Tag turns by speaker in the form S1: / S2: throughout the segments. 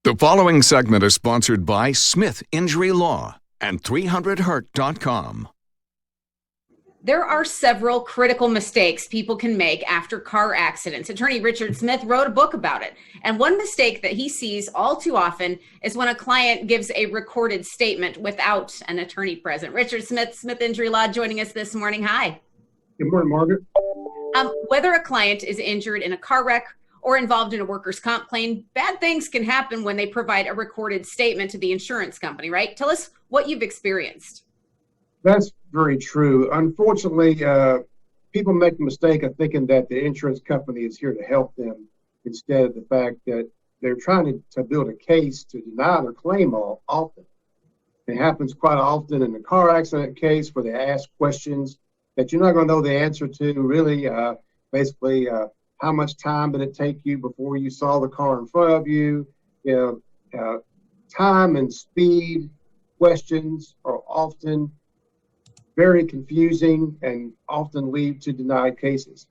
S1: The following segment is sponsored by Smith Injury Law and 300hurt.com.
S2: There are several critical mistakes people can make after car accidents. Attorney Richard Smith wrote a book about it. And one mistake that he sees all too often is when a client gives a recorded statement without an attorney present. Richard Smith, Smith Injury Law, joining us this morning. Hi.
S3: Good morning, Margaret.
S2: Whether a client is injured in a car wreck or involved in a workers' comp claim, bad things can happen when they provide a recorded statement to the insurance company, right? Tell us what you've experienced.
S3: That's very true. Unfortunately, people make the mistake of thinking that the insurance company is here to help them instead of the fact that they're trying to build a case to deny their claim often. It happens quite often in the car accident case where they ask questions that you're not going to know the answer to, really. Basically, how much time did it take you before you saw the car in front of you? Time and speed questions are often very confusing and often lead to denied cases.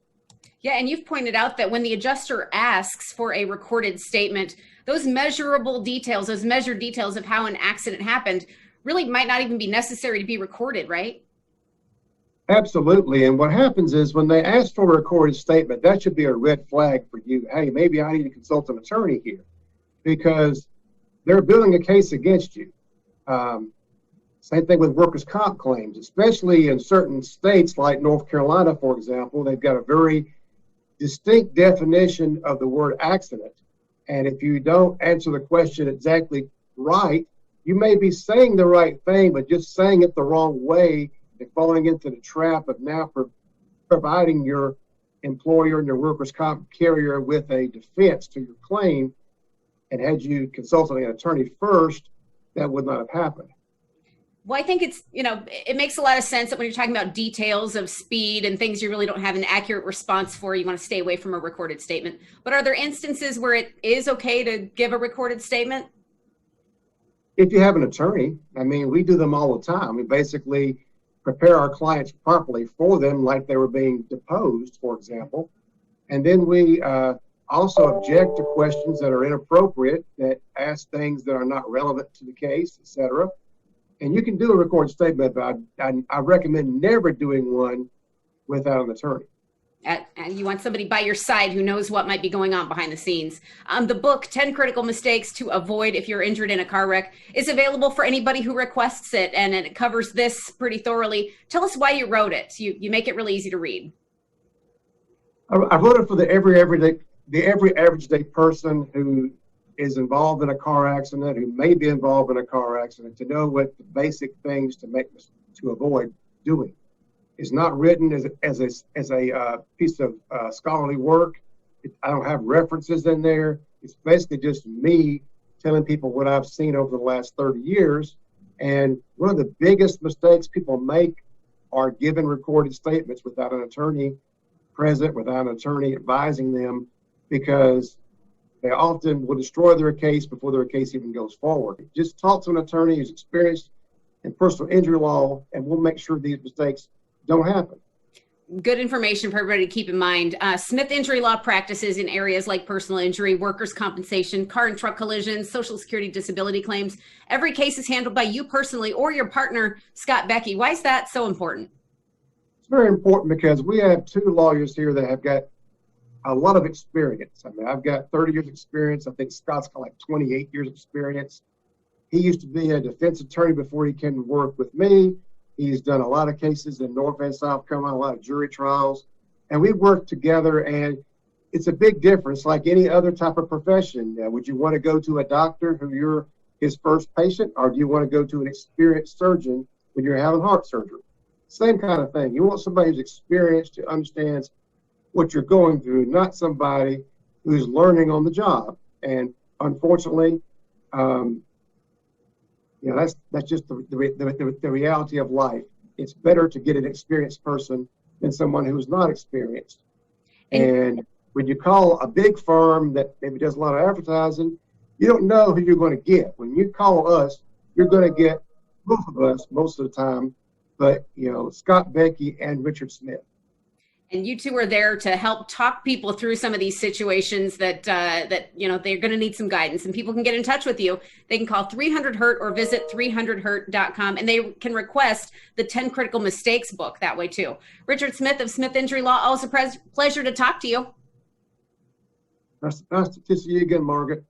S2: Yeah, and you've pointed out that when the adjuster asks for a recorded statement, those measurable details, those measured details of how an accident happened really might not even be necessary to be recorded, right?
S3: Absolutely. And what happens is when they ask for a recorded statement, that should be a red flag for you. Hey, maybe I need to consult an attorney here because they're building a case against you. Same thing with workers' comp claims, especially in certain states like North Carolina, for example. They've got a very distinct definition of the word accident. And if you don't answer the question exactly right, you may be saying the right thing, but just saying it the wrong way and falling into the trap of now providing your employer and your workers' comp carrier with a defense to your claim. And had you consulted an attorney first, that would not have happened.
S2: Well, I think it makes a lot of sense that when you're talking about details of speed and things you really don't have an accurate response for, you want to stay away from a recorded statement. But are there instances where it is okay to give a recorded statement?
S3: If you have an attorney, I mean, we do them all the time. We basically prepare our clients properly for them like they were being deposed, for example. And then we also object to questions that are inappropriate, that ask things that are not relevant to the case, etc. And you can do a recorded statement, but I recommend never doing one without an attorney.
S2: And you want somebody by your side who knows what might be going on behind the scenes. The book, 10 Critical Mistakes to Avoid If You're Injured in a Car Wreck, is available for anybody who requests it, and it covers this pretty thoroughly. Tell us why you wrote it. You make it really easy to read.
S3: I wrote it for the every average day person who is involved in a car accident, who may be involved in a car accident, to know what the basic things to avoid doing. It's not written as a piece of scholarly work. I don't have references in there. It's basically just me telling people what I've seen over the last 30 years. And one of the biggest mistakes people make are giving recorded statements without an attorney present, without an attorney advising them, because they often will destroy their case before their case even goes forward. Just talk to an attorney who's experienced in personal injury law, and we'll make sure these mistakes don't happen.
S2: Good information for everybody to keep in mind. Smith Injury Law practices in areas like personal injury, workers' compensation, car and truck collisions, Social Security disability claims. Every case is handled by you personally or your partner, Scott Becky. Why is that so important?
S3: It's very important because we have two lawyers here that have got a lot of experience. I mean, I've got 30 years experience. I think Scott's got like 28 years experience. He used to be a defense attorney before he came to work with me. He's done a lot of cases in North and South Carolina, a lot of jury trials, and we work together, and it's a big difference like any other type of profession. Would you want to go to a doctor who you're his first patient, or do you want to go to an experienced surgeon when you're having heart surgery? Same kind of thing. You want somebody who's experienced, who understands what you're going through, not somebody who's learning on the job. And unfortunately, that's just the reality of life. It's better to get an experienced person than someone who's not experienced. And when you call a big firm that maybe does a lot of advertising, you don't know who you're going to get. When you call us, you're going to get both of us most of the time, but Scott Becky and Richard Smith.
S2: And you two are there to help talk people through some of these situations that they're going to need some guidance. And people can get in touch with you. They can call 300-HURT or visit 300hurt.com, and they can request the 10 Critical Mistakes book that way too. Richard Smith of Smith Injury Law, always a pleasure to talk to you.
S3: Nice to see you again, Margaret.